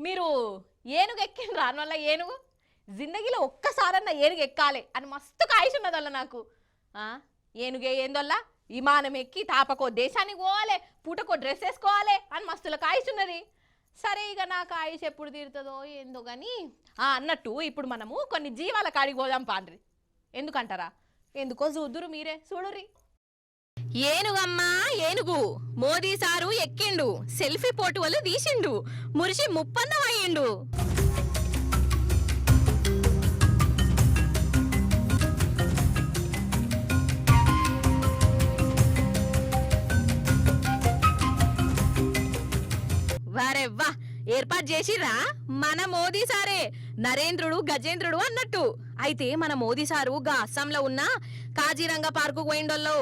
మీరు ఏనుగు ఎక్కిన రాని వల్ల ఏనుగు జిందగీలో ఒక్కసారన్నా ఏనుగు ఎక్కాలి అని మస్తు కాయిష్ ఉన్నది వల్ల నాకు. ఏనుగే ఏందొల్ల విమానం ఎక్కి తాపకో దేశానికి పోవాలి, పూటకో డ్రెస్ వేసుకోవాలి అని మస్తుల కాయిష్ ఉన్నది. సరే ఇక నా కాయిష్ ఎప్పుడు తీరుతుందో ఏందో కానీ అన్నట్టు ఇప్పుడు మనము కొన్ని జీవాల కాడికి పోదాం పాండ్రి. ఎందుకంటారా? ఎందుకో చూద్దురు మీరే చూడుర్రి. ఏనుగమ్మా ఏనుగు మోదీ సారు ఎక్కిండు, సెల్ఫీ పోటువలు తీసిండు, మురిసి ముప్పందం అయ్యిండు. వారెవ్వా ఏర్పాటు చేసిర్రా మన మోదీ సారే, నరేంద్రుడు గజేంద్రుడు అన్నట్టు. అయితే మన మోదీ సారు గా అస్సాంలో ఉన్న కాజీరంగా పార్కు పోయిండోల్లో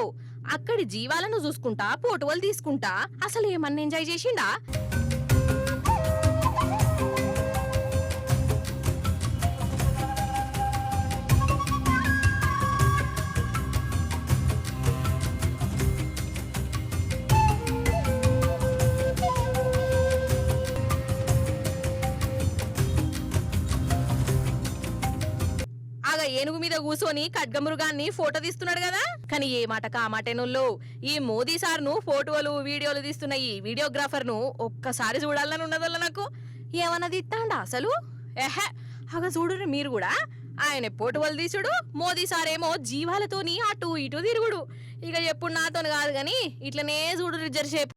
అక్కడి జీవాలను చూసుకుంటా ఫోటోలు తీసుకుంటా అసలు ఏమన్నా ఎంజాయ్ చేసిండా? ఏనుగు మీద కూర్చొని ఖడ్గమృగాన్ని ఫోటో తీస్తున్నాడు కదా. కానీ ఏ మాట కామాటేనోళ్ళు ఈ మోదీ సార్ను ఫోటోలు వీడియోలు తీస్తున్న ఈ వీడియోగ్రాఫర్ ను ఒక్కసారి చూడాలని ఉన్నదోళ్ళ నాకు. ఏమన్నా తీస్తాండా అసలు? ఎహే అగ చూడురు మీరు కూడా. ఆయన ఫోటోలు తీసుడు, మోదీ సార్ ఏమో జీవాలతోని అటు ఇటు తిరుగుడు. ఇక ఎప్పుడు నాతో కాదు గాని ఇట్లనే చూడు జరసేపు.